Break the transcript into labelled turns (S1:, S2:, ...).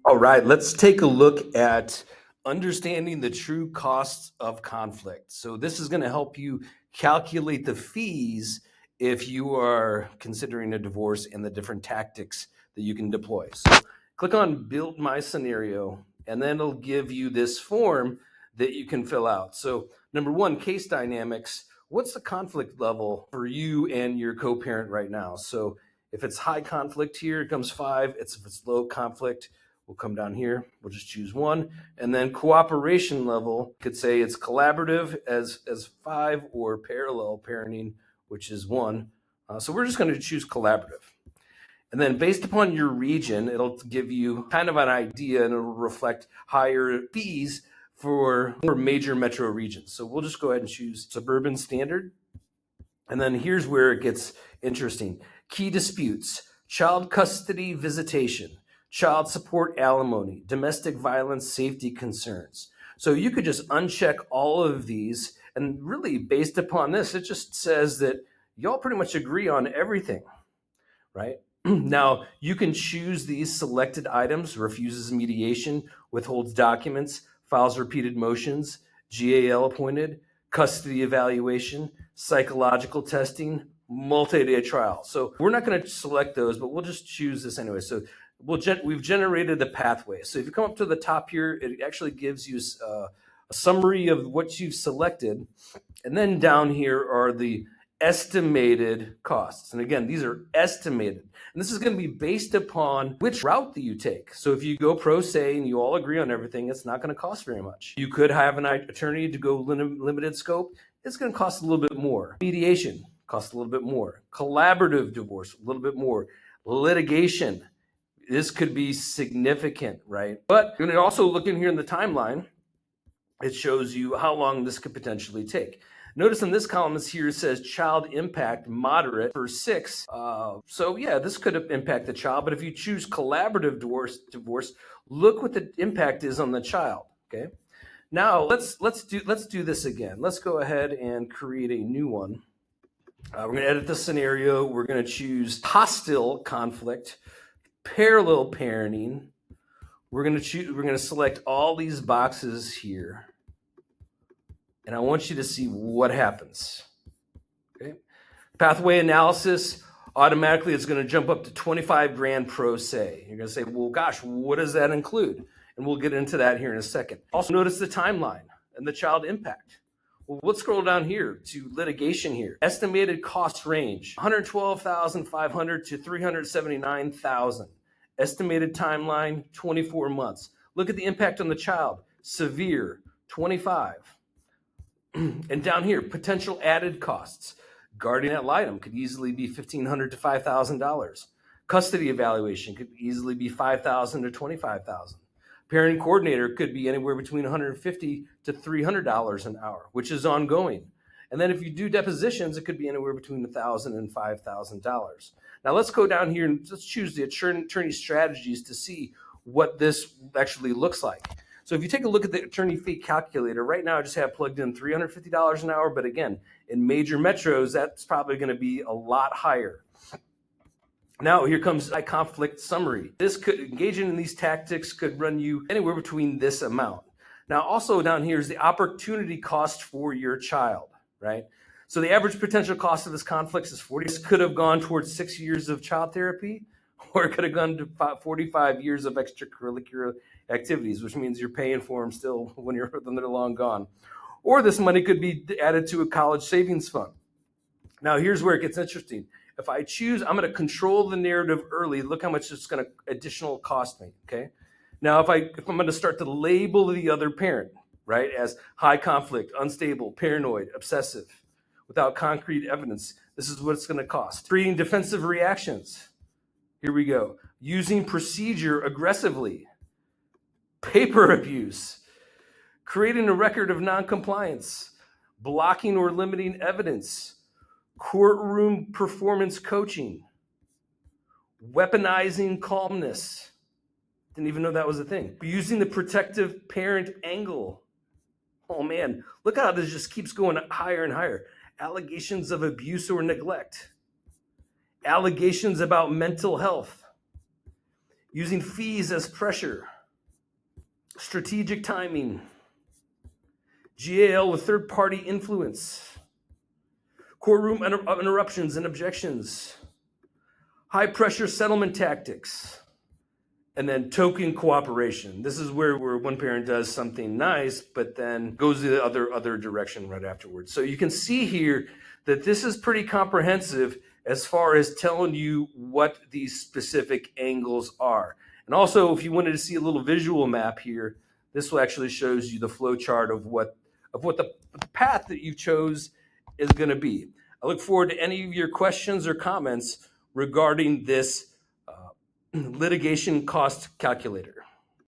S1: All right, let's take a look at understanding the true costs of conflict. So this is going to help you calculate the fees if you are considering a divorce and the different tactics that you can deploy. So click on Build My Scenario, and then it'll give you this form that you can fill out. So number one, case dynamics. What's the conflict level for you and your co-parent right now? So if it's high conflict here, it comes 5. If it's low conflict, we'll come down here. We'll just choose 1. And then cooperation level, could say it's collaborative as 5 or parallel parenting, which is 1. So we're just going to choose collaborative. And then based upon your region, it'll give you kind of an idea and it'll reflect higher fees for major metro regions. So we'll just go ahead and choose suburban standard. And then here's where it gets interesting. Key disputes, child custody visitation, child support alimony, domestic violence safety concerns. So you could just uncheck all of these, and really based upon this, it just says that y'all pretty much agree on everything, right? Now, you can choose these selected items: refuses mediation, withholds documents, files repeated motions, GAL appointed, custody evaluation, psychological testing, multi-day trial. So we're not going to select those, but we'll just choose this anyway. So we've generated the pathway. So if you come up to the top here, it actually gives you a summary of what you've selected. And then down here are the estimated costs. And again, these are estimated. And this is going to be based upon which route that you take. So if you go pro se and you all agree on everything, it's not going to cost very much. You could have an attorney to go limited scope. It's going to cost a little bit more. Mediation costs a little bit more. Collaborative divorce, a little bit more. Litigation, this could be significant, right? But you're going to also look in here in the timeline. It shows you how long this could potentially take. Notice in this column here it says child impact moderate for 6. So yeah, this could impact the child. But if you choose collaborative divorce, look what the impact is on the child. Okay. Now let's do this again. Let's go ahead and create a new one. We're going to edit the scenario. We're going to choose hostile conflict, parallel parenting. We're going to select all these boxes here. And I want you to see what happens. Okay. Pathway analysis, automatically it's going to jump up to 25 grand pro se. You're going to say, well, gosh, what does that include? And we'll get into that here in a second. Also notice the timeline and the child impact. Well, let's scroll down here to litigation here. Estimated cost range, $112,500 to $379,000. Estimated timeline, 24 months. Look at the impact on the child. Severe, 25. And down here, potential added costs. Guardian ad litem could easily be $1,500 to $5,000. Custody evaluation could easily be $5,000 to $25,000. Parenting coordinator could be anywhere between $150 to $300 an hour, which is ongoing. And then if you do depositions, it could be anywhere between $1,000 and $5,000. Now let's go down here and let's choose the attorney strategies to see what this actually looks like. So if you take a look at the attorney fee calculator, right now I just have plugged in $350 an hour. But again, in major metros, that's probably going to be a lot higher. Now here comes a conflict summary. This could, engaging in these tactics could run you anywhere between this amount. Now also down here is the opportunity cost for your child, right? So the average potential cost of this conflict is 40. This could have gone towards 6 years of child therapy, or it could have gone to 45 years of extracurricular activities, which means you're paying for them still when they're long gone. Or this money could be added to a college savings fund. Now here's where it gets interesting. If I choose, I'm going to control the narrative early. Look how much it's going to additional cost me. Okay. Now if I'm going to start to label the other parent, right, as high conflict, unstable, paranoid, obsessive, without concrete evidence, this is what it's going to cost. Creating defensive reactions. Here we go. Using procedure aggressively. Paper abuse. Creating a record of noncompliance. Blocking or limiting evidence. Courtroom performance coaching. Weaponizing calmness. Didn't even know that was a thing. Using the protective parent angle. Oh man, look how this just keeps going higher and higher. Allegations of abuse or neglect. Allegations about mental health. using fees as pressure, strategic timing, GAL with third-party influence, courtroom interruptions and objections, high-pressure settlement tactics, and then token cooperation. This is where one parent does something nice, but then goes the other direction right afterwards. So you can see here that this is pretty comprehensive as far as telling you what these specific angles are. And also, if you wanted to see a little visual map here, this will actually shows you the flow chart of what the path that you chose is going to be. I look forward to any of your questions or comments regarding this litigation cost calculator.